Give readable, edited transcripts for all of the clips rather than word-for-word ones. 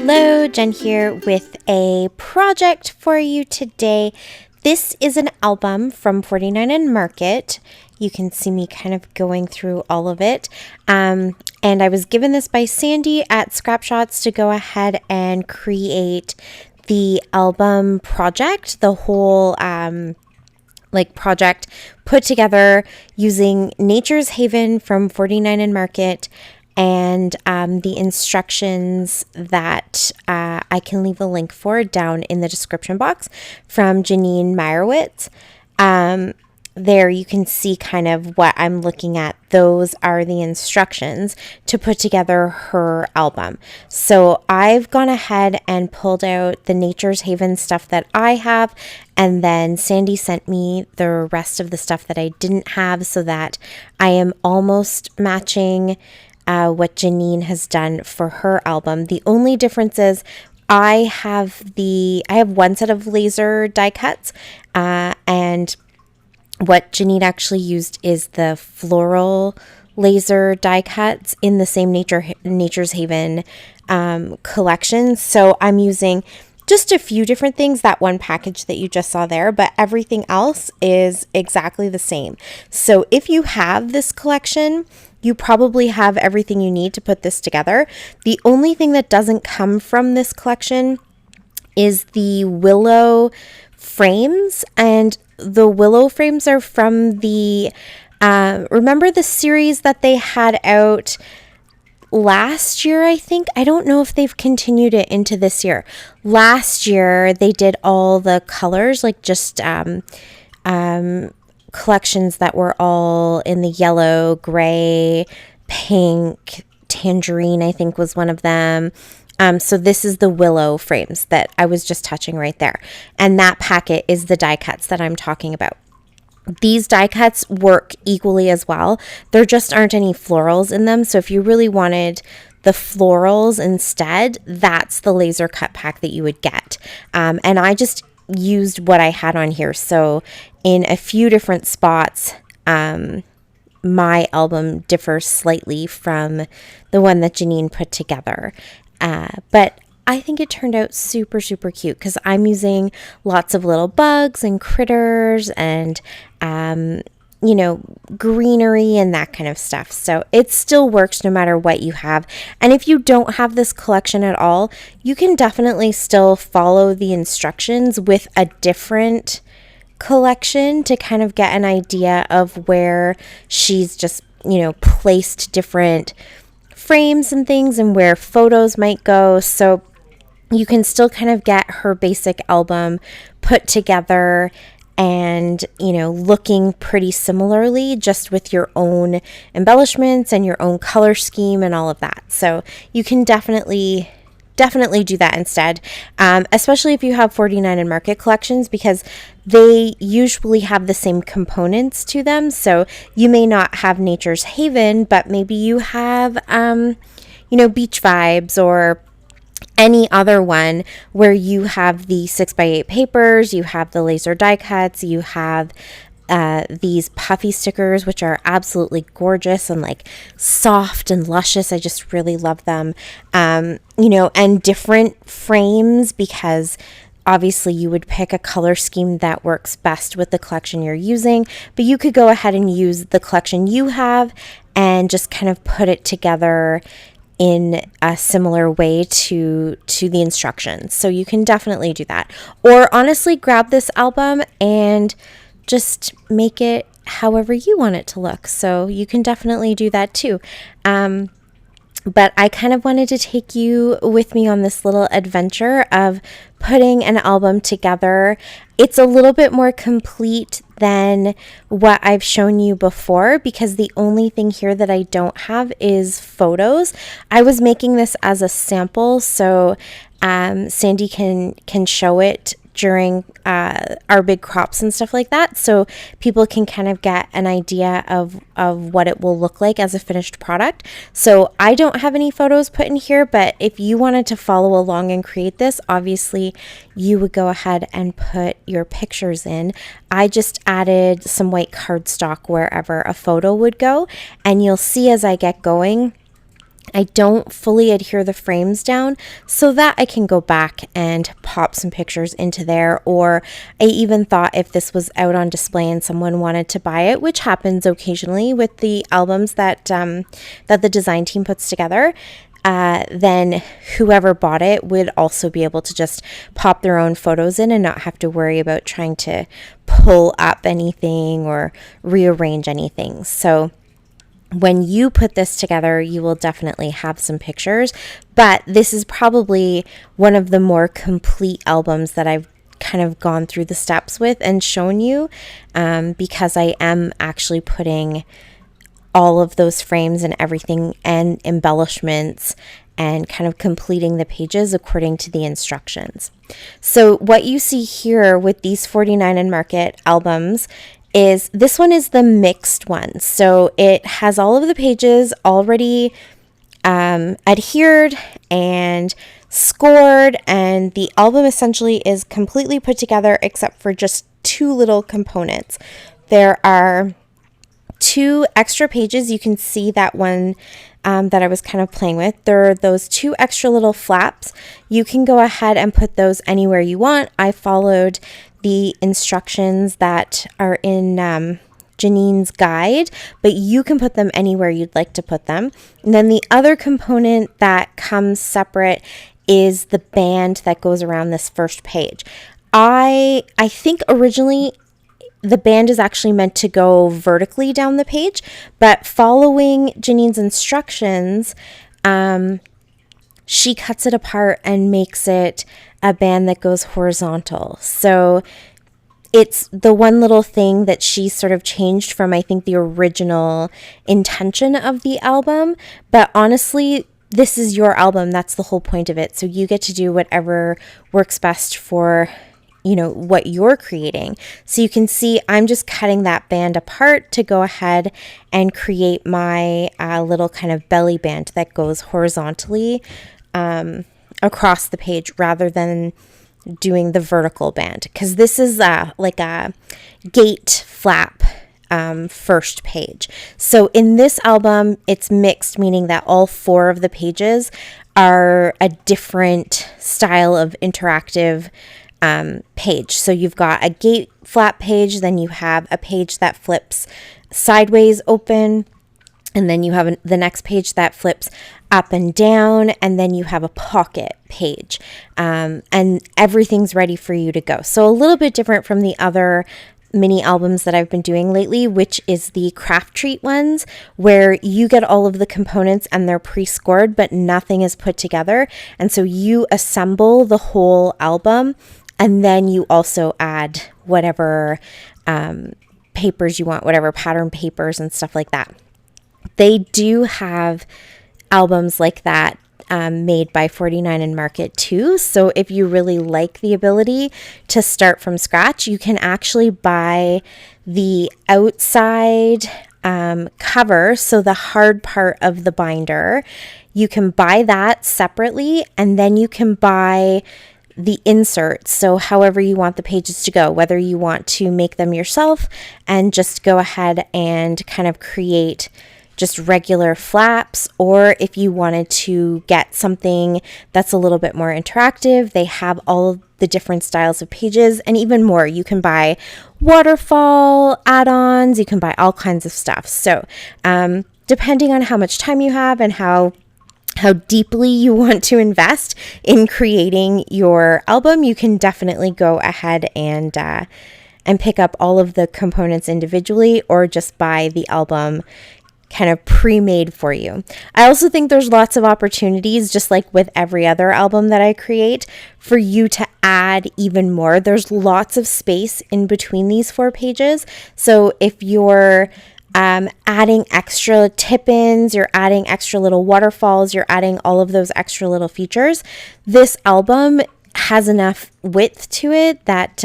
Hello, Jen here with a project for you today. This is an album from 49&Market. You can see me kind of going through all of it. And I was given this by Sandy at Scrap Shots to go ahead and create the album project, the whole project put together using Nature's Haven from 49&Market and the instructions that I can leave a link for down in the description box from Janene Meyerowitz. There you can see kind of what I'm looking at. Those are the instructions to put together her album. So I've gone ahead and pulled out the Nature's Haven stuff that I have, and then Sandy sent me the rest of the stuff that I didn't have so that I am almost matching what Janene has done for her album. The only difference is I have one set of laser die cuts, and what Janene actually used is the floral laser die cuts in the same Nature's Haven collection. So I'm using just a few different things, that one package that you just saw there, but everything else is exactly the same. So if you have this collection, you probably have everything you need to put this together. The only thing that doesn't come from this collection is the willow frames, and the willow frames are from the remember the series that they had out last year, I think. I don't know if they've continued it into this year. Last year they did all the colors, like just collections that were all in the yellow, gray, pink, tangerine, I think was one of them. So this is the willow frames that I was just touching right there. And that packet is the die cuts that I'm talking about. These die cuts work equally as well. There just aren't any florals in them. So if you really wanted the florals instead, that's the laser cut pack that you would get. And I just used what I had on here. So in a few different spots, my album differs slightly from the one that Janene put together. But I think it turned out super, super cute because I'm using lots of little bugs and critters and, greenery and that kind of stuff. So it still works no matter what you have. And if you don't have this collection at all, you can definitely still follow the instructions with a different collection to kind of get an idea of where she's just, placed different frames and things and where photos might go. So you can still kind of get her basic album put together and, looking pretty similarly, just with your own embellishments and your own color scheme and all of that. So you can definitely do that instead, especially if you have 49&Market collections, because they usually have the same components to them. So you may not have Nature's Haven, but maybe you have, Beach Vibes or any other one where you have the 6x8 papers, you have the laser die cuts, you have these puffy stickers, which are absolutely gorgeous and like soft and luscious. I just really love them. And different frames, because obviously you would pick a color scheme that works best with the collection you're using, but you could go ahead and use the collection you have and just kind of put it together in a similar way to the instructions. So you can definitely do that. Or honestly, grab this album and just make it however you want it to look. So you can definitely do that too. But I kind of wanted to take you with me on this little adventure of putting an album together. It's a little bit more complete than what I've shown you before, because the only thing here that I don't have is photos. I was making this as a sample, so Sandy can show it during our big crops and stuff like that, so people can kind of get an idea of what it will look like as a finished product. So I don't have any photos put in here, but if you wanted to follow along and create this, obviously you would go ahead and put your pictures in. I just added some white cardstock wherever a photo would go, and you'll see as I get going I don't fully adhere the frames down so that I can go back and pop some pictures into there. Or I even thought if this was out on display and someone wanted to buy it, which happens occasionally with the albums that that the design team puts together, then whoever bought it would also be able to just pop their own photos in and not have to worry about trying to pull up anything or rearrange anything. So when you put this together, you will definitely have some pictures, but this is probably one of the more complete albums that I've kind of gone through the steps with and shown you, because I am actually putting all of those frames and everything and embellishments and kind of completing the pages according to the instructions. So what you see here with these 49&Market albums is this one is the mixed one. So it has all of the pages already adhered and scored, and the album essentially is completely put together except for just two little components. There are two extra pages. You can see that one that I was kind of playing with. There are those two extra little flaps. You can go ahead and put those anywhere you want. I followed the instructions that are in Janene's guide, but you can put them anywhere you'd like to put them. And then the other component that comes separate is the band that goes around this first page. I think originally the band is actually meant to go vertically down the page, but following Janene's instructions, she cuts it apart and makes it a band that goes horizontal. So it's the one little thing that she sort of changed from, I think, the original intention of the album. But honestly, this is your album. That's the whole point of it. So you get to do whatever works best for, you know, what you're creating. So you can see I'm just cutting that band apart to go ahead and create my little kind of belly band that goes horizontally across the page rather than doing the vertical band, because this is like a gate flap first page. So in this album, it's mixed, meaning that all four of the pages are a different style of interactive page. So you've got a gate flap page, then you have a page that flips sideways open, and then you have the next page that flips up and down, and then you have a pocket page, and everything's ready for you to go. So a little bit different from the other mini albums that I've been doing lately, which is the craft treat ones, where you get all of the components and they're pre-scored, but nothing is put together. And so you assemble the whole album, and then you also add whatever papers you want, whatever pattern papers and stuff like that. They do have albums like that made by 49&Market too. So if you really like the ability to start from scratch, you can actually buy the outside cover, so the hard part of the binder. You can buy that separately, and then you can buy the inserts. So however you want the pages to go, whether you want to make them yourself and just go ahead and kind of create just regular flaps, or if you wanted to get something that's a little bit more interactive, they have all of the different styles of pages and even more. You can buy waterfall add-ons, you can buy all kinds of stuff. So depending on how much time you have and how deeply you want to invest in creating your album, you can definitely go ahead and pick up all of the components individually, or just buy the album kind of pre-made for you. I also think there's lots of opportunities, just like with every other album that I create, for you to add even more. There's lots of space in between these 4 pages. So if you're adding extra tip-ins, you're adding extra little waterfalls, you're adding all of those extra little features, this album has enough width to it that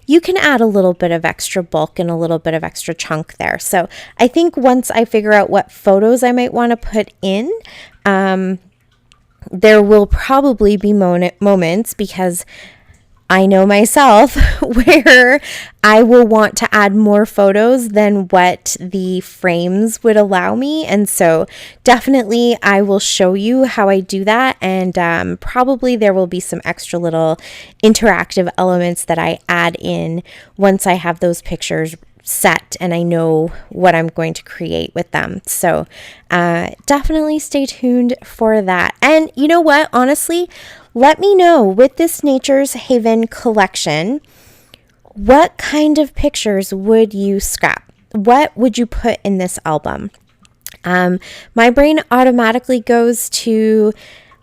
you can add a little bit of extra bulk and a little bit of extra chunk there. So I think once I figure out what photos I might want to put in, there will probably be moments, because I know myself where I will want to add more photos than what the frames would allow me. And so definitely I will show you how I do that. And probably there will be some extra little interactive elements that I add in once I have those pictures set and I know what I'm going to create with them. So definitely stay tuned for that. And you know what? Honestly, let me know with this Nature's Haven collection, what kind of pictures would you scrap? What would you put in this album? My brain automatically goes to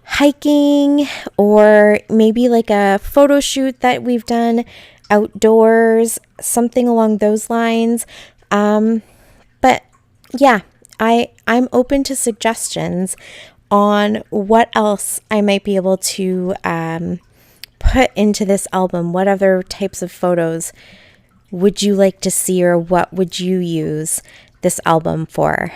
hiking or maybe like a photo shoot that we've done outdoors, something along those lines. But yeah, I'm open to suggestions on what else I might be able to put into this album. What other types of photos would you like to see, or what would you use this album for?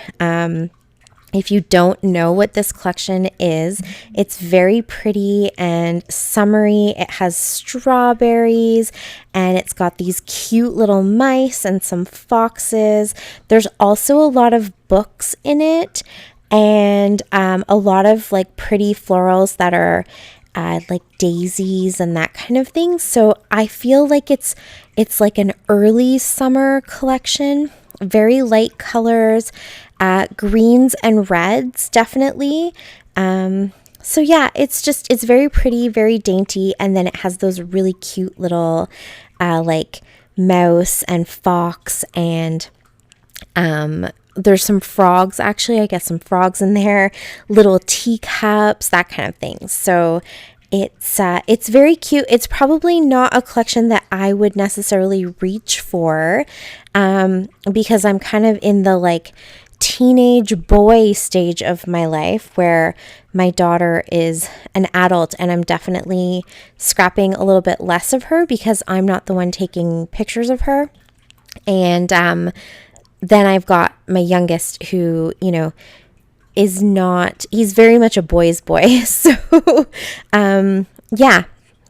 If you don't know what this collection is, it's very pretty and summery. It has strawberries and it's got these cute little mice and some foxes. There's also a lot of books in it and a lot of like pretty florals that are like daisies and that kind of thing. So I feel like it's like an early summer collection. Very light colors, greens and reds, definitely. So yeah, it's very pretty, very dainty. And then it has those really cute little, like mouse and fox and, there's some frogs, actually, I guess some frogs in there, little teacups, that kind of thing. So it's very cute. It's probably not a collection that I would necessarily reach for, because I'm kind of in the like teenage boy stage of my life where my daughter is an adult, and I'm definitely scrapping a little bit less of her because I'm not the one taking pictures of her. And then I've got my youngest who, you know, he's very much a boy's boy. So, yeah,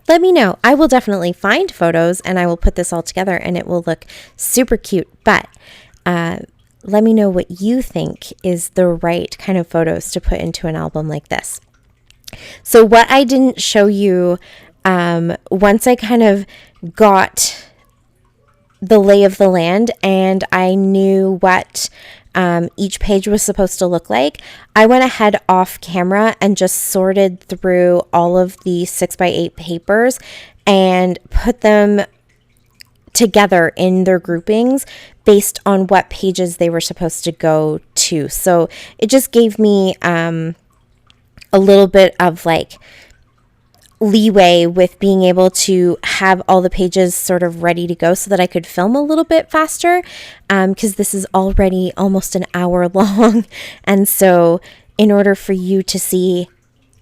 let me know. I will definitely find photos and I will put this all together and it will look super cute. But, let me know what you think is the right kind of photos to put into an album like this. So what I didn't show you, once I kind of got the lay of the land and I knew what each page was supposed to look like, I went ahead off camera and just sorted through all of the 6x8 papers and put them together in their groupings based on what pages they were supposed to go to. So it just gave me a little bit of like leeway with being able to have all the pages sort of ready to go so that I could film a little bit faster, because this is already almost an hour long. And so in order for you to see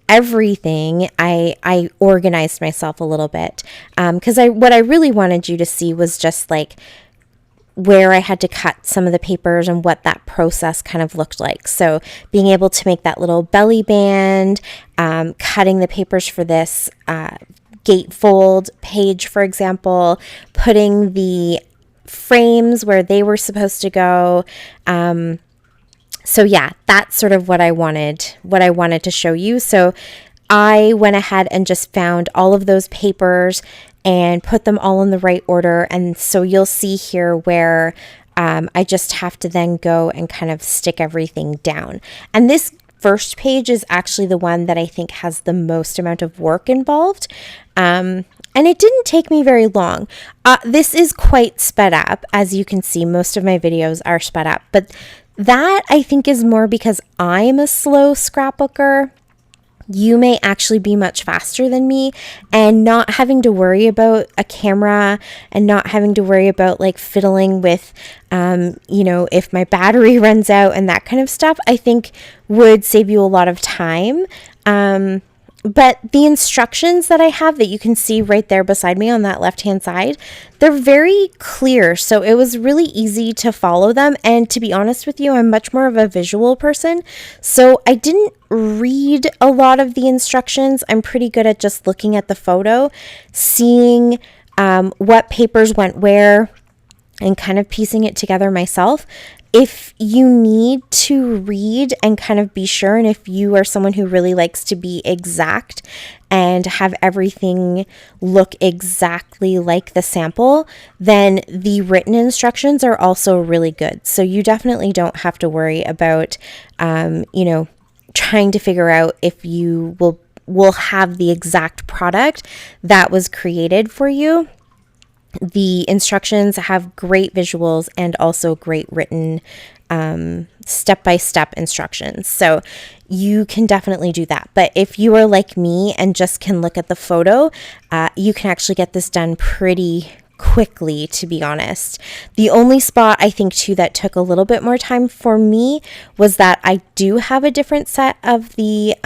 everything, I organized myself a little bit, because what I really wanted you to see was just like where I had to cut some of the papers and what that process kind of looked like. So being able to make that little belly band, cutting the papers for this gatefold page, for example, putting the frames where they were supposed to go. So yeah, that's sort of what I wanted to show you. So I went ahead and just found all of those papers and put them all in the right order. And so you'll see here where I just have to then go and kind of stick everything down. And this first page is actually the one that I think has the most amount of work involved. And it didn't take me very long. This is quite sped up. As you can see, most of my videos are sped up. But that I think is more because I'm a slow scrapbooker. You may actually be much faster than me, and not having to worry about a camera and not having to worry about like fiddling with, if my battery runs out and that kind of stuff, I think would save you a lot of time. But the instructions that I have that you can see right there beside me on that left-hand side, they're very clear. So it was really easy to follow them. And to be honest with you, I'm much more of a visual person. So I didn't read a lot of the instructions. I'm pretty good at just looking at the photo, seeing what papers went where, and kind of piecing it together myself. If you need to read and kind of be sure, and if you are someone who really likes to be exact and have everything look exactly like the sample, then the written instructions are also really good. So you definitely don't have to worry about, trying to figure out if you will have the exact product that was created for you. The instructions have great visuals and also great written step-by-step instructions. So you can definitely do that. But if you are like me and just can look at the photo, you can actually get this done pretty quickly, to be honest. The only spot I think too that took a little bit more time for me was that I do have a different set of the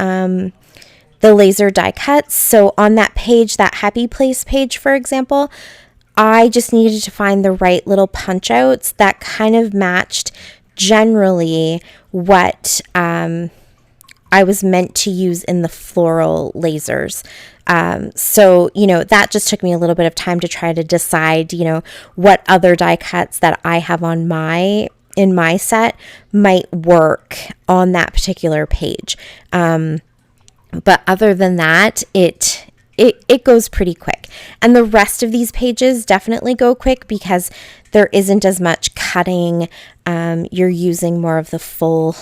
laser die cuts. So on that page, that Happy Place page, for example, I just needed to find the right little punch outs that kind of matched generally what I was meant to use in the floral lasers. So, that just took me a little bit of time to try to decide, what other die cuts that I have in my set might work on that particular page. But other than that, it goes pretty quick. And the rest of these pages definitely go quick because there isn't as much cutting. You're using more of the full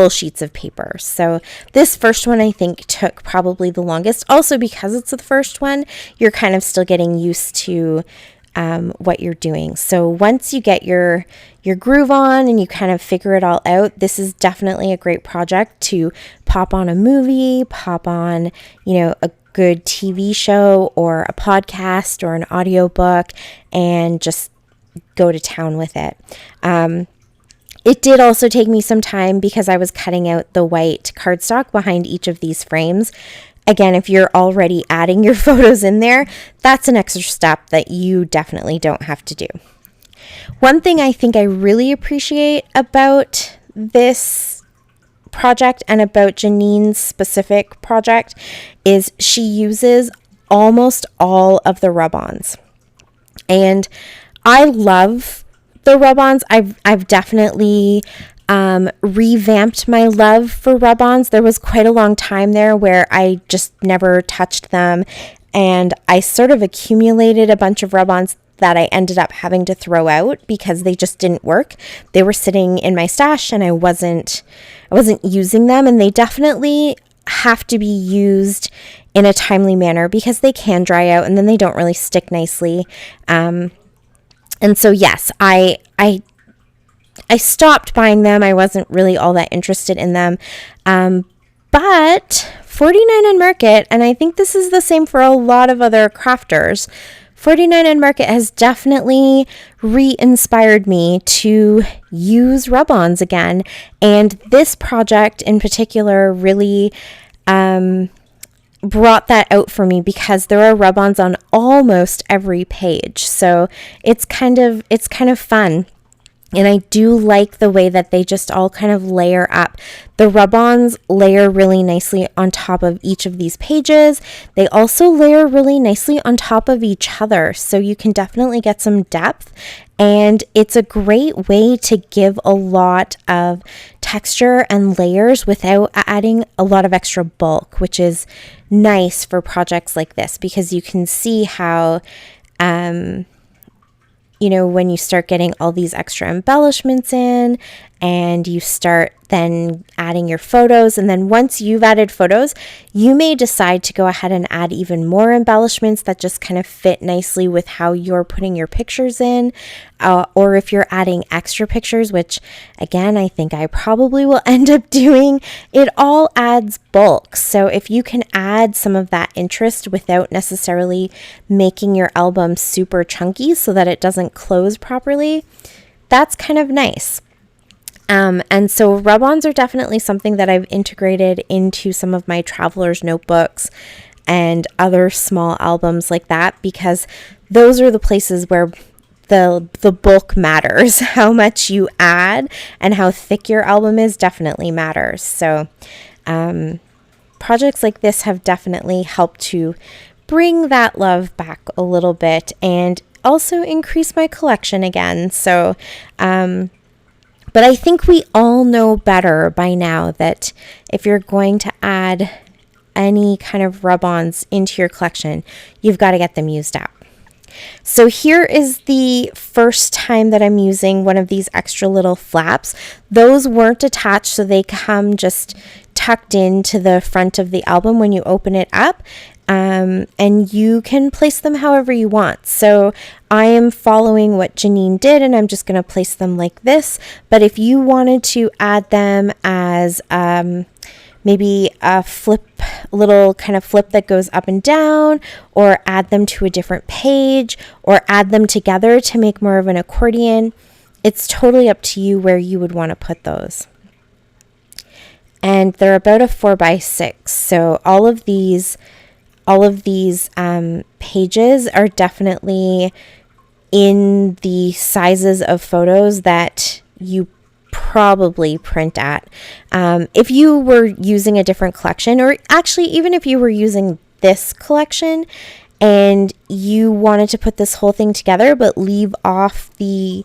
sheets of paper. So this first one I think took probably the longest. Also because it's the first one, you're kind of still getting used to what you're doing. So once you get your groove on and you kind of figure it all out, this is definitely a great project to pop on a movie, pop on, a good TV show or a podcast or an audiobook and just go to town with it. It did also take me some time because I was cutting out the white cardstock behind each of these frames. Again, if you're already adding your photos in there, that's an extra step that you definitely don't have to do. One thing I think I really appreciate about this project and about Janene's specific project is she uses almost all of the rub-ons. And I love the rub-ons. I've definitely revamped my love for rub-ons. There was quite a long time there where I just never touched them, and I sort of accumulated a bunch of rub-ons that I ended up having to throw out because they just didn't work. They were sitting in my stash and I wasn't using them, and they definitely have to be used in a timely manner because they can dry out and then they don't really stick nicely. And so yes, I stopped buying them. I wasn't really all that interested in them. But 49&Market, and I think this is the same for a lot of other crafters, 49&Market has definitely re-inspired me to use rub-ons again. And this project in particular really brought that out for me because there are rub-ons on almost every page. So it's kind of fun. And I do like the way that they just all kind of layer up. The rub-ons layer really nicely on top of each of these pages. They also layer really nicely on top of each other. So you can definitely get some depth. And it's a great way to give a lot of texture and layers without adding a lot of extra bulk, which is nice for projects like this because you can see how when you start getting all these extra embellishments in and you start then adding your photos, and then once you've added photos, you may decide to go ahead and add even more embellishments that just kind of fit nicely with how you're putting your pictures in, or if you're adding extra pictures, which again, I think I probably will end up doing, it all adds bulk. So if you can add some of that interest without necessarily making your album super chunky so that it doesn't close properly, that's kind of nice. And so rub-ons are definitely something that I've integrated into some of my traveler's notebooks and other small albums like that, because those are the places where the bulk matters. How much you add and how thick your album is definitely matters. So projects like this have definitely helped to bring that love back a little bit and also increase my collection again. So but I think we all know better by now that if you're going to add any kind of rub-ons into your collection, you've got to get them used up. So here is the first time that I'm using one of these extra little flaps. Those weren't attached, so they come just tucked into the front of the album when you open it up. And you can place them however you want. So I am following what Janene did, and I'm just going to place them like this. But if you wanted to add them as maybe a little kind of flip that goes up and down, or add them to a different page, or add them together to make more of an accordion, it's totally up to you where you would want to put those. And they're about a 4x6. So all of these pages are definitely in the sizes of photos that you probably print at. If you were using a different collection, or actually even if you were using this collection and you wanted to put this whole thing together but leave off the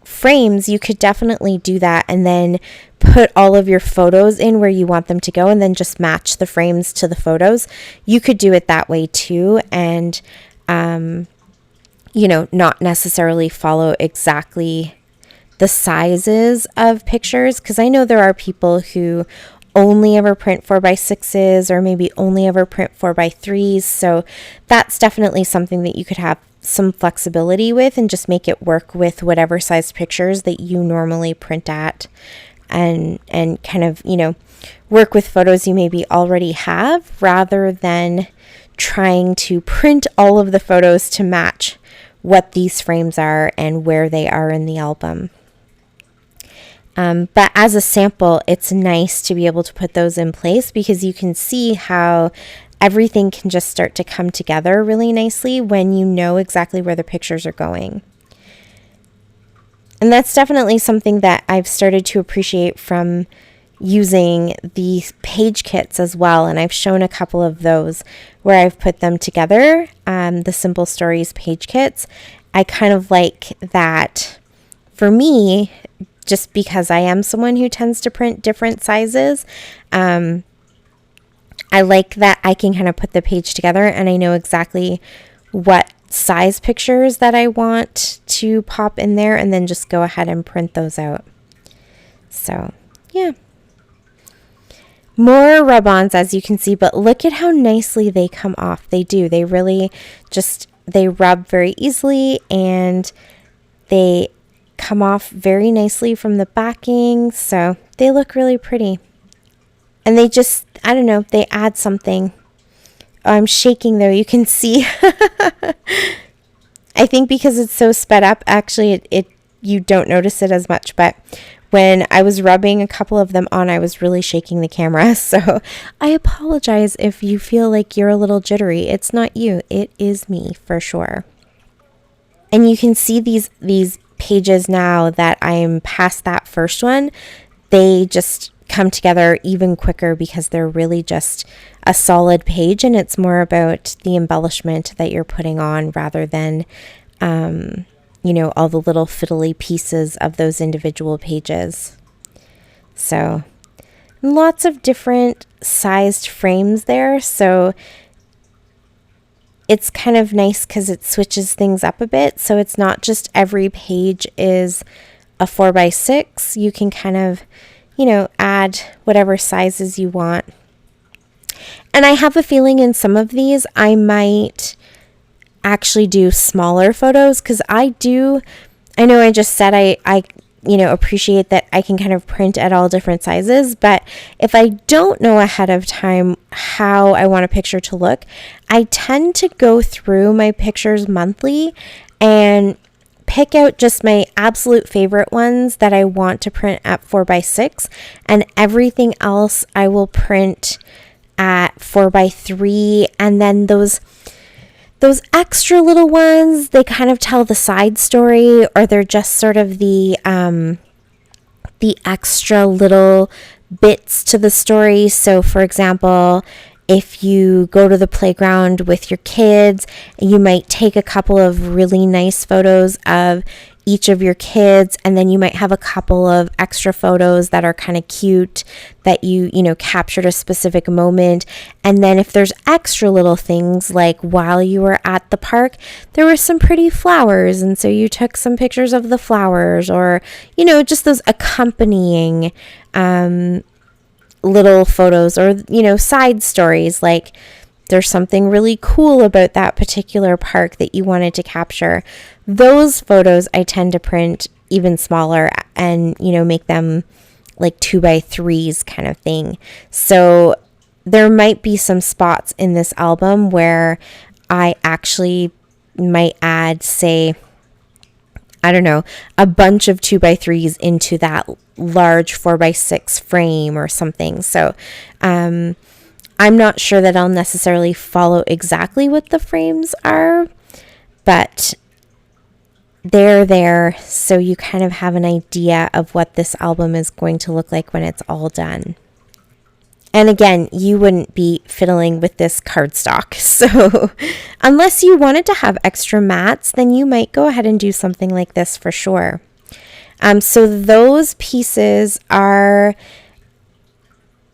frames, you could definitely do that and then put all of your photos in where you want them to go and then just match the frames to the photos. You could do it that way too, and not necessarily follow exactly the sizes of pictures, because I know there are people who only ever print 4x6s or maybe only ever print 4x3s. So that's definitely something that you could have some flexibility with and just make it work with whatever size pictures that you normally print at, and kind of, work with photos you maybe already have, rather than trying to print all of the photos to match what these frames are and where they are in the album. But as a sample, it's nice to be able to put those in place, because you can see how everything can just start to come together really nicely when you know exactly where the pictures are going. And that's definitely something that I've started to appreciate from using the page kits as well. And I've shown a couple of those where I've put them together, the Simple Stories page kits. I kind of like that for me, just because I am someone who tends to print different sizes. I like that I can kind of put the page together and I know exactly what size pictures that I want to pop in there, and then just go ahead and print those out. So, yeah. More rub-ons, as you can see, but look at how nicely they come off. They do. They really they rub very easily, and they come off very nicely from the backing. So they look really pretty. And they just, I don't know, they add something. Oh, I'm shaking though, you can see. I think because it's so sped up, actually, you don't notice it as much, but when I was rubbing a couple of them on, I was really shaking the camera. So I apologize if you feel like you're a little jittery. It's not you, it is me for sure. And you can see these pages now that I'm past that first one, they just come together even quicker because they're really just a solid page, and it's more about the embellishment that you're putting on rather than all the little fiddly pieces of those individual pages. So lots of different sized frames there, so it's kind of nice because it switches things up a bit. So it's not just every page is a 4x6. You can kind of add whatever sizes you want. And I have a feeling in some of these I might actually do smaller photos, because I know I just said I appreciate that I can kind of print at all different sizes, but if I don't know ahead of time how I want a picture to look, I tend to go through my pictures monthly and pick out just my absolute favorite ones that I want to print at 4x6, and everything else I will print at 4x3. And then those extra little ones, they kind of tell the side story, or they're just sort of the extra little bits to the story. So for example, if you go to the playground with your kids, you might take a couple of really nice photos of each of your kids, and then you might have a couple of extra photos that are kind of cute that you captured a specific moment. And then if there's extra little things, like while you were at the park, there were some pretty flowers, and so you took some pictures of the flowers, or just those accompanying little photos, or side stories, like there's something really cool about that particular park that you wanted to capture. Those photos I tend to print even smaller and make them like 2x3s kind of thing. So there might be some spots in this album where I actually might add, say, I don't know, a bunch of 2x3s into that large 4x6 frame or something. So I'm not sure that I'll necessarily follow exactly what the frames are, but they're there, so you kind of have an idea of what this album is going to look like when it's all done. And again, you wouldn't be fiddling with this cardstock. So unless you wanted to have extra mats, then you might go ahead and do something like this for sure. So those pieces are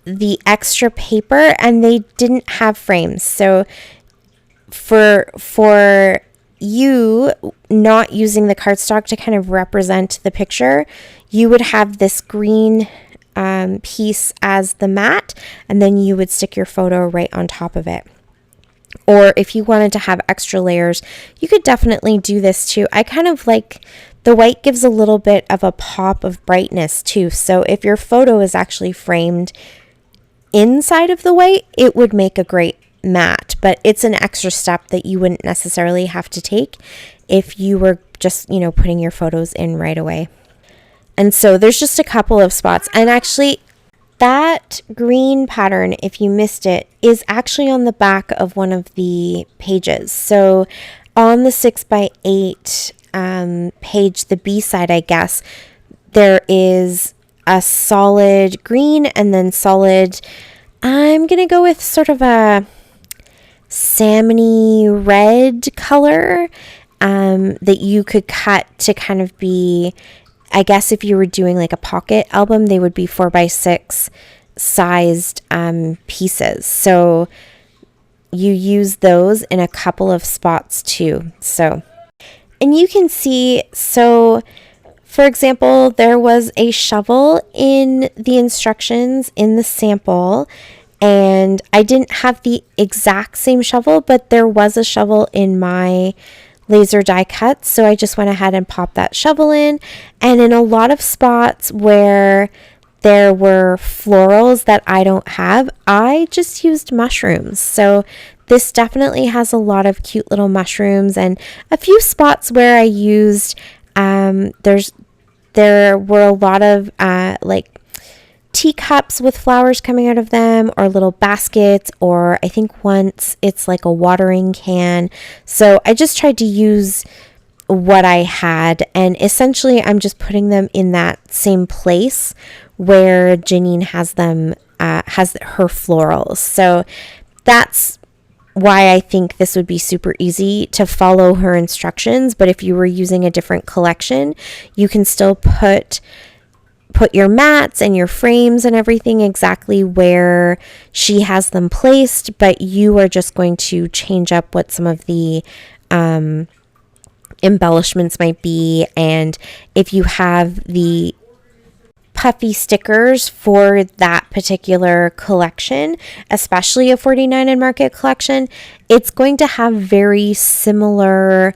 the extra paper, and they didn't have frames. So for you not using the cardstock to kind of represent the picture, you would have this green piece as the mat, and then you would stick your photo right on top of it. Or if you wanted to have extra layers, you could definitely do this too. I kind of like the white, gives a little bit of a pop of brightness too. So if your photo is actually framed inside of the white, it would make a great mat, but it's an extra step that you wouldn't necessarily have to take if you were just, putting your photos in right away. And so there's just a couple of spots. And actually, that green pattern, if you missed it, is actually on the back of one of the pages. So on the 6x8 page, the B side, I guess, there is a solid green and then solid, I'm going to go with sort of a salmony red color that you could cut to kind of be, I guess if you were doing like a pocket album, they would be 4x6 sized pieces. So you use those in a couple of spots too. So, and you can see, so for example, there was a shovel in the instructions in the sample, and I didn't have the exact same shovel, but there was a shovel in my laser die cut, so I just went ahead and popped that shovel in. And in a lot of spots where there were florals that I don't have, I just used mushrooms. So this definitely has a lot of cute little mushrooms, and a few spots where I used there were a lot of like teacups with flowers coming out of them, or little baskets, or I think once it's like a watering can. So I just tried to use what I had, and essentially I'm just putting them in that same place where Janene has them, has her florals. So that's why I think this would be super easy to follow her instructions. But if you were using a different collection, you can still put your mats and your frames and everything exactly where she has them placed, but you are just going to change up what some of the embellishments might be. And if you have the puffy stickers for that particular collection, especially a 49&Market collection, it's going to have very similar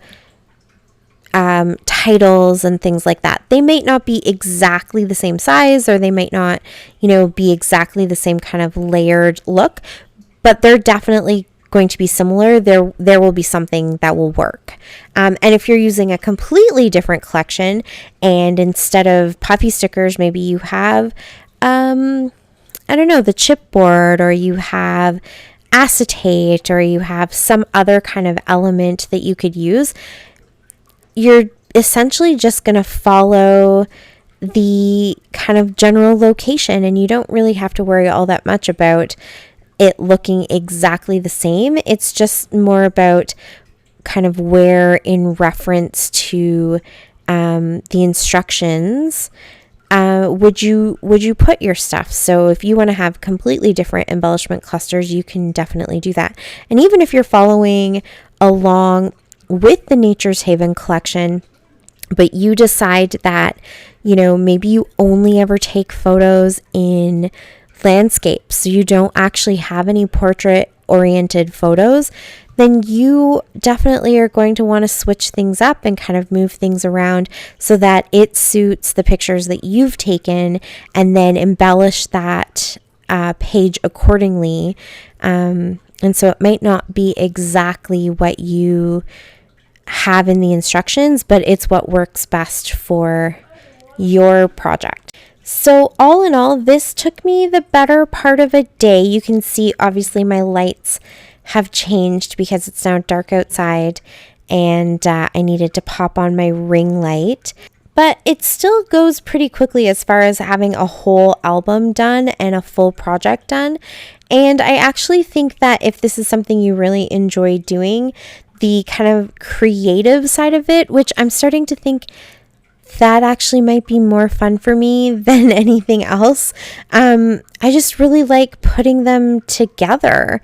titles and things like that. They might not be exactly the same size, or they might not, be exactly the same kind of layered look, but they're definitely going to be similar, there will be something that will work. And if you're using a completely different collection, and instead of puffy stickers, maybe you have, I don't know, the chipboard, or you have acetate, or you have some other kind of element that you could use, you're essentially just going to follow the kind of general location, and you don't really have to worry all that much about it looking exactly the same. It's just more about kind of where, in reference to the instructions, would you put your stuff. So if you want to have completely different embellishment clusters, you can definitely do that. And even if you're following along with the Nature's Haven collection, but you decide that, maybe you only ever take photos in landscapes, so you don't actually have any portrait oriented photos, then you definitely are going to want to switch things up and kind of move things around so that it suits the pictures that you've taken, and then embellish that page accordingly. And so it might not be exactly what you have in the instructions, but it's what works best for your project. So all in all, this took me the better part of a day. You can see, obviously, my lights have changed because it's now dark outside, and I needed to pop on my ring light. But it still goes pretty quickly as far as having a whole album done and a full project done. And I actually think that if this is something you really enjoy doing, the kind of creative side of it, which I'm starting to think that actually might be more fun for me than anything else. I just really like putting them together,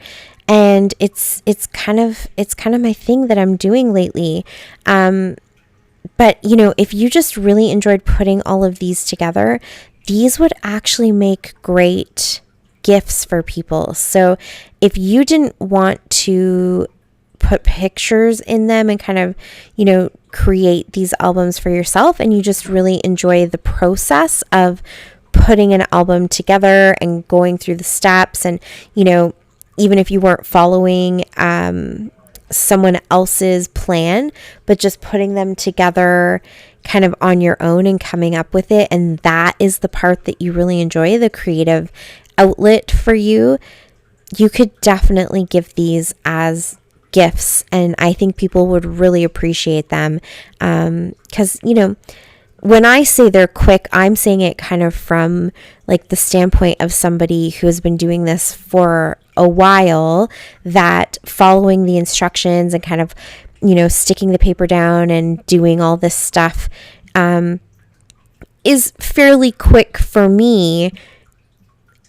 and it's kind of my thing that I'm doing lately. But if you just really enjoyed putting all of these together, these would actually make great gifts for people. So if you didn't want to put pictures in them and kind of, create these albums for yourself, and you just really enjoy the process of putting an album together and going through the steps, and, even if you weren't following someone else's plan, but just putting them together kind of on your own and coming up with it, and that is the part that you really enjoy, the creative outlet for you, you could definitely give these as gifts, and I think people would really appreciate them, because when I say they're quick, I'm saying it kind of from like the standpoint of somebody who has been doing this for a while, that following the instructions and kind of sticking the paper down and doing all this stuff is fairly quick for me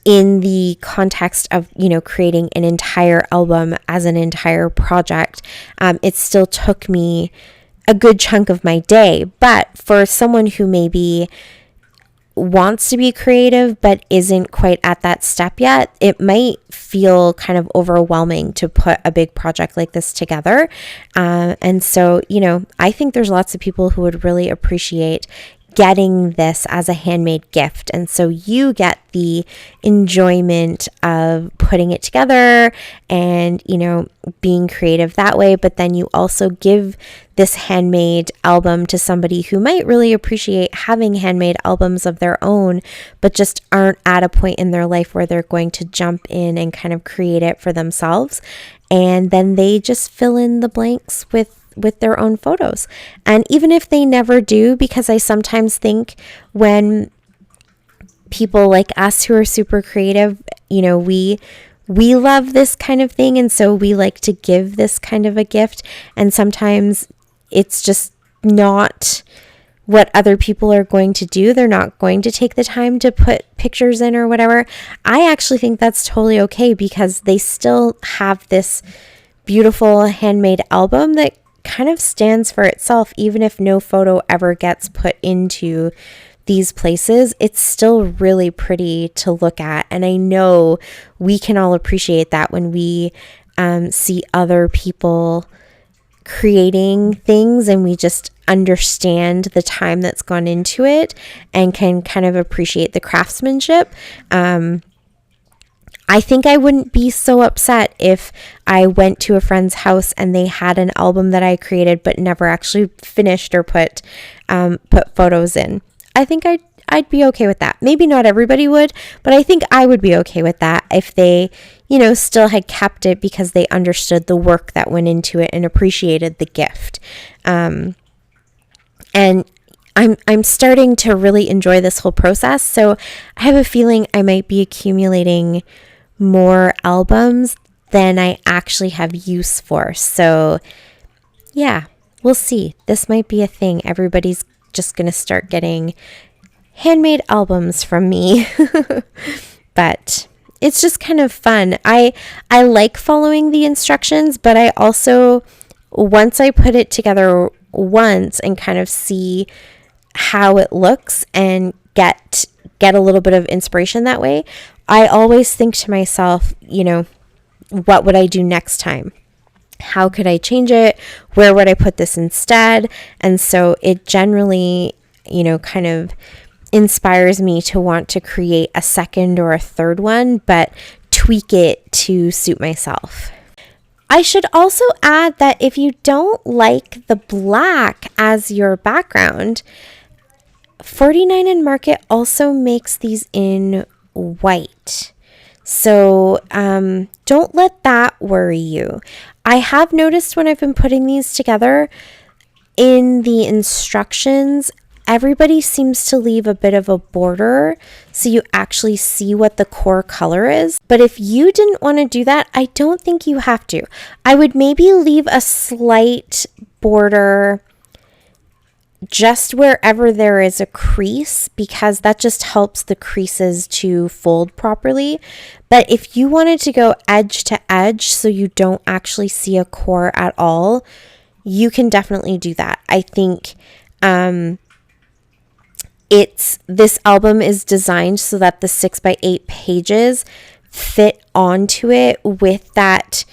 in the context of, creating an entire album as an entire project. It still took me a good chunk of my day, but for someone who maybe wants to be creative but isn't quite at that step yet, it might feel kind of overwhelming to put a big project like this together. And so, I think there's lots of people who would really appreciate getting this as a handmade gift. And so you get the enjoyment of putting it together and, being creative that way. But then you also give this handmade album to somebody who might really appreciate having handmade albums of their own, but just aren't at a point in their life where they're going to jump in and kind of create it for themselves. And then they just fill in the blanks with their own photos. And even if they never do, because I sometimes think when people like us who are super creative, we love this kind of thing, and so we like to give this kind of a gift, and sometimes it's just not what other people are going to do. They're not going to take the time to put pictures in or whatever. I actually think that's totally okay, because they still have this beautiful handmade album that kind of stands for itself. Even if no photo ever gets put into these places, it's still really pretty to look at. And I know we can all appreciate that when we see other people creating things, and we just understand the time that's gone into it and can kind of appreciate the craftsmanship. I think I wouldn't be so upset if I went to a friend's house and they had an album that I created but never actually finished or put photos in. I think I'd be okay with that. Maybe not everybody would, but I think I would be okay with that if they, still had kept it because they understood the work that went into it and appreciated the gift. And I'm starting to really enjoy this whole process. So I have a feeling I might be accumulating more albums than I actually have use for. So yeah, we'll see. This might be a thing. Everybody's just going to start getting handmade albums from me. But it's just kind of fun. I like following the instructions, but I also, once I put it together once and kind of see how it looks and get a little bit of inspiration that way, I always think to myself, what would I do next time? How could I change it? Where would I put this instead? And so it generally, kind of inspires me to want to create a second or a third one, but tweak it to suit myself. I should also add that if you don't like the black as your background, 49&Market also makes these in white. So don't let that worry you. I have noticed when I've been putting these together in the instructions, everybody seems to leave a bit of a border so you actually see what the core color is. But if you didn't want to do that, I don't think you have to. I would maybe leave a slight border just wherever there is a crease, because that just helps the creases to fold properly. But if you wanted to go edge to edge so you don't actually see a core at all, you can definitely do that. I think this album is designed so that the 6x8 pages fit onto it with that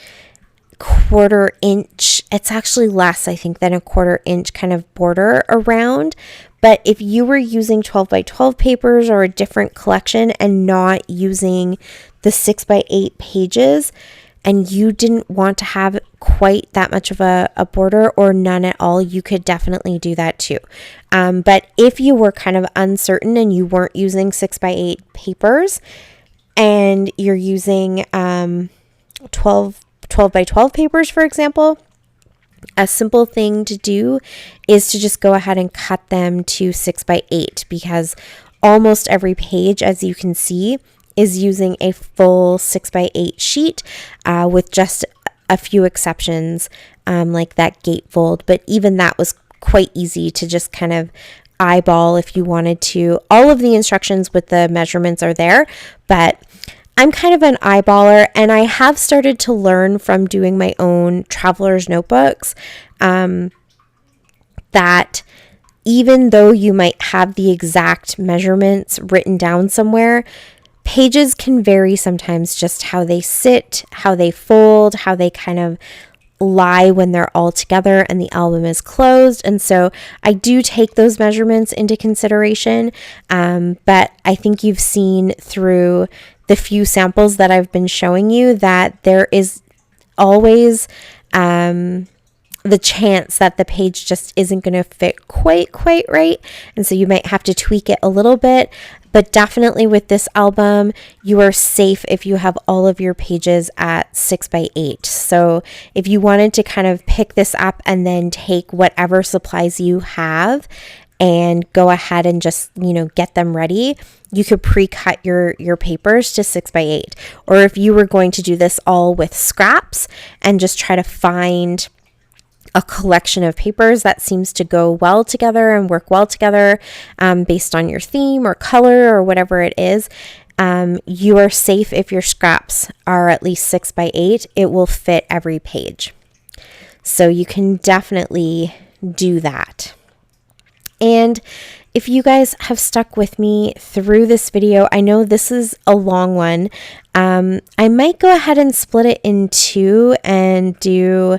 1/4 inch. It's actually less, I think, than a 1/4 inch kind of border around. But if you were using 12x12 papers or a different collection and not using the 6x8 pages, and you didn't want to have quite that much of a border or none at all, you could definitely do that too. But if you were kind of uncertain and you weren't using 6x8 papers and you're using 12x12 papers, for example, a simple thing to do is to just go ahead and cut them to 6x8, because almost every page, as you can see, is using a full 6x8 sheet with just a few exceptions like that gatefold. But even that was quite easy to just kind of eyeball if you wanted to. All of the instructions with the measurements are there, but I'm kind of an eyeballer, and I have started to learn from doing my own traveler's notebooks that even though you might have the exact measurements written down somewhere, pages can vary sometimes, just how they sit, how they fold, how they kind of lie when they're all together and the album is closed. And so I do take those measurements into consideration. But I think you've seen through the few samples that I've been showing you that there is always the chance that the page just isn't going to fit quite right. And so you might have to tweak it a little bit. But definitely with this album, you are safe if you have all of your pages at 6x8. So if you wanted to kind of pick this up and then take whatever supplies you have and go ahead and just, get them ready, you could pre-cut your papers to 6x8. Or if you were going to do this all with scraps and just try to find a collection of papers that seems to go well together and work well together based on your theme or color or whatever it is, you are safe if your scraps are at least 6x8. It will fit every page. So you can definitely do that. And if you guys have stuck with me through this video, I know this is a long one. I might go ahead and split it in two and do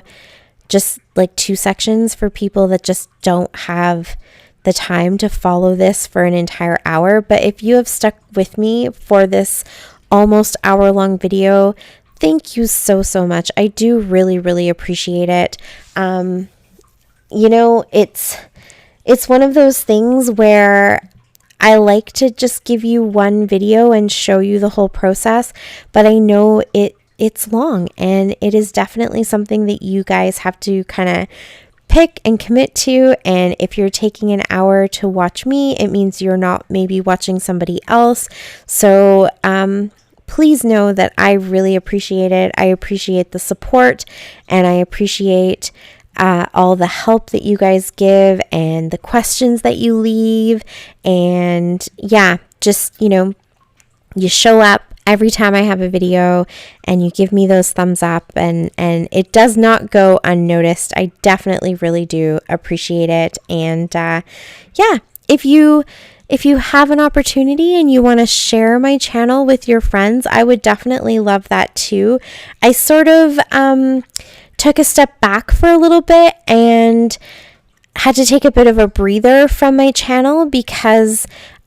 just like 2 sections for people that just don't have the time to follow this for an entire hour. But if you have stuck with me for this almost hour-long video. Thank you so, so much. I do really, really appreciate it. You know, it's one of those things where I like to just give you one video and show you the whole process, but I know it's long, and it is definitely something that you guys have to kind of pick and commit to. And if you're taking an hour to watch me, it means you're not maybe watching somebody else. So please know that I really appreciate it. I appreciate the support, and I appreciate all the help that you guys give and the questions that you leave. And yeah, just, you know, you show up every time I have a video and you give me those thumbs up, and it does not go unnoticed. I definitely really do appreciate it. And yeah, if you have an opportunity and you want to share my channel with your friends, I would definitely love that too. I sort of took a step back for a little bit and had to take a bit of a breather from my channel because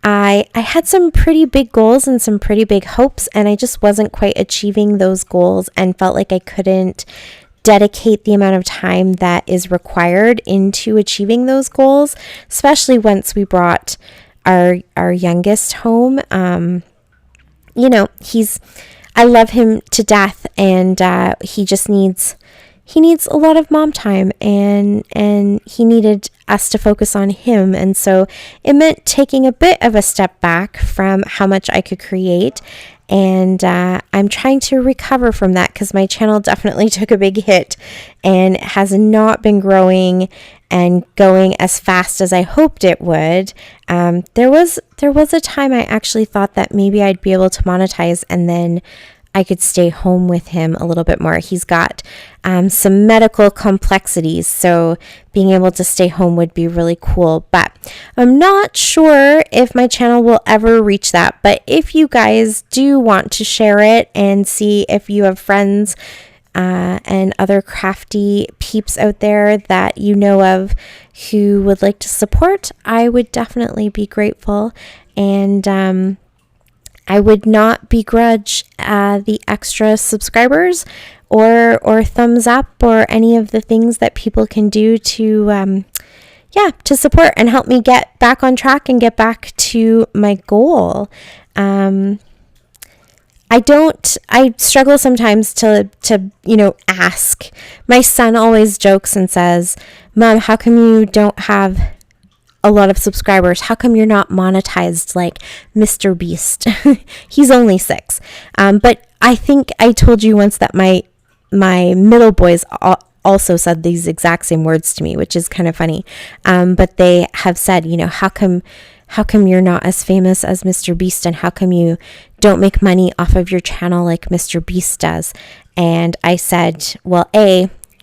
I had some pretty big goals and some pretty big hopes, and I just wasn't quite achieving those goals and felt like I couldn't dedicate the amount of time that is required into achieving those goals, especially once we brought our youngest home. You know, I love him to death, and he just needs a lot of mom time, and he needed us to focus on him. And so it meant taking a bit of a step back from how much I could create. And I'm trying to recover from that because my channel definitely took a big hit and has not been growing and going as fast as I hoped it would. There was a time I actually thought that maybe I'd be able to monetize, and then I could stay home with him a little bit more. He's got some medical complexities, so being able to stay home would be really cool. But I'm not sure if my channel will ever reach that. But if you guys do want to share it and see if you have friends and other crafty peeps out there that you know of who would like to support, I would definitely be grateful. And I would not begrudge the extra subscribers or thumbs up or any of the things that people can do to support and help me get back on track and get back to my goal. I struggle sometimes to ask. My son always jokes and says, "Mom, how come you don't have a lot of subscribers? How come you're not monetized like Mr. Beast?" He's only 6. But I think I told you once that my middle boys also said these exact same words to me, which is kind of funny. But they have said, how come you're not as famous as Mr. Beast, and how come you don't make money off of your channel like Mr. Beast does? And I said, well,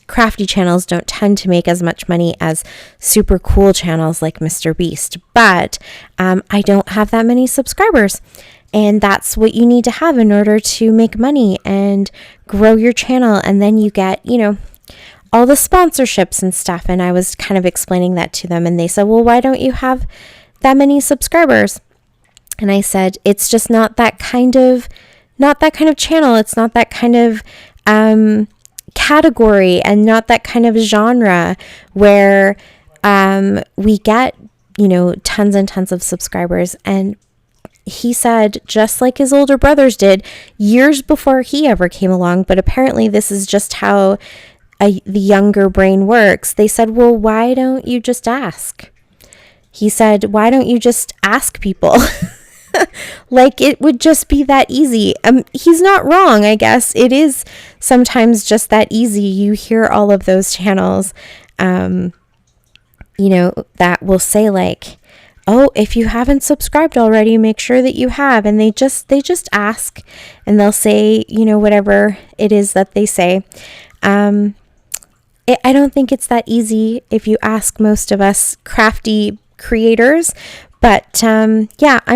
crafty channels don't tend to make as much money as super cool channels like Mr. Beast, but I don't have that many subscribers, and that's what you need to have in order to make money and grow your channel. And then you get, all the sponsorships and stuff. And I was kind of explaining that to them, and they said, well, why don't you have that many subscribers? And I said, it's just not that kind of channel. It's not that kind of category, and not that kind of genre where we get tons and tons of subscribers. And he said, just like his older brothers did years before he ever came along, but apparently this is just how the younger brain works. They said, well, why don't you just ask? He said, why don't you just ask people? Like it would just be that easy. He's not wrong, I guess. It is sometimes just that easy. You hear all of those channels, that will say like, oh, if you haven't subscribed already, make sure that you have. And they just ask, and they'll say, whatever it is that they say. I don't think it's that easy if you ask most of us crafty creators. But I'm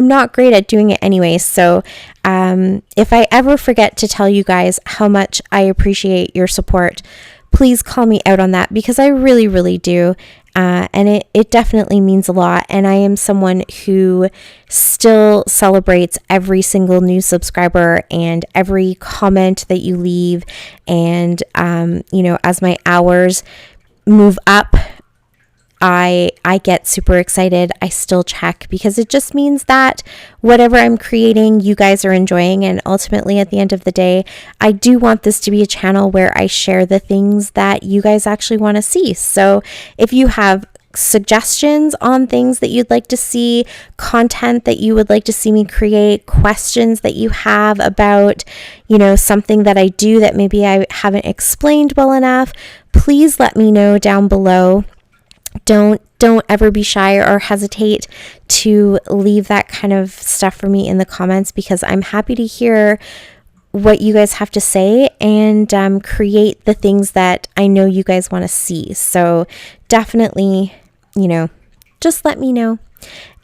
not great at doing it anyway. So if I ever forget to tell you guys how much I appreciate your support, please call me out on that, because I really, really do. And it definitely means a lot. And I am someone who still celebrates every single new subscriber and every comment that you leave. And, as my hours move up, I get super excited. I still check because it just means that whatever I'm creating, you guys are enjoying. And ultimately, at the end of the day, I do want this to be a channel where I share the things that you guys actually want to see. So if you have suggestions on things that you'd like to see, content that you would like to see me create, questions that you have about, something that I do that maybe I haven't explained well enough, please let me know down below. Don't ever be shy or hesitate to leave that kind of stuff for me in the comments, because I'm happy to hear what you guys have to say and create the things that I know you guys want to see. So definitely, just let me know.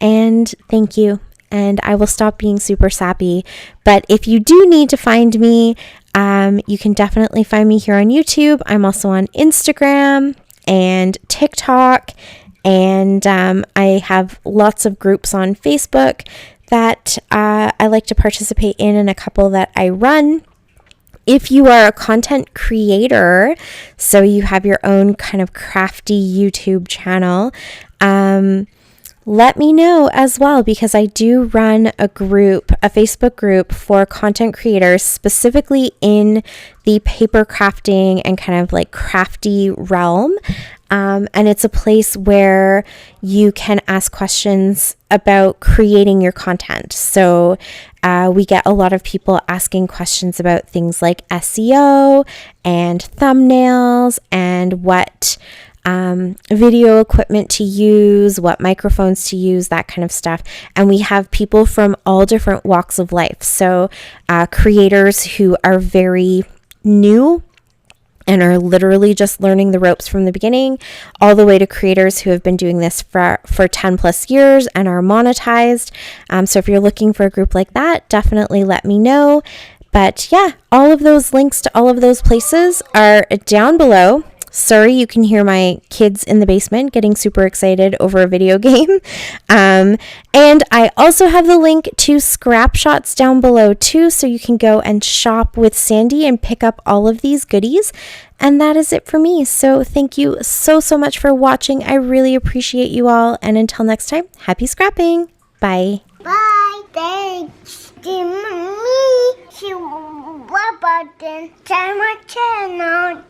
And thank you. And I will stop being super sappy. But if you do need to find me, you can definitely find me here on YouTube. I'm also on Instagram and TikTok, and I have lots of groups on Facebook that I like to participate in, and a couple that I run. If you are a content creator, so you have your own kind of crafty YouTube channel, let me know as well, because I do run a Facebook group for content creators, specifically in the paper crafting and kind of like crafty realm. And it's a place where you can ask questions about creating your content. So we get a lot of people asking questions about things like SEO and thumbnails and what video equipment to use, what microphones to use, that kind of stuff. And we have people from all different walks of life. So creators who are very new and are literally just learning the ropes from the beginning, all the way to creators who have been doing this for 10 plus years and are monetized. So if you're looking for a group like that, definitely let me know. But yeah, all of those links to all of those places are down below. Sorry, you can hear my kids in the basement getting super excited over a video game. And I also have the link to Scrap Shots down below too, so you can go and shop with Sandy and pick up all of these goodies. And that is it for me. So thank you so much for watching. I really appreciate you all. And until next time, happy scrapping. Bye. Bye. Thanks to me. What about the channel?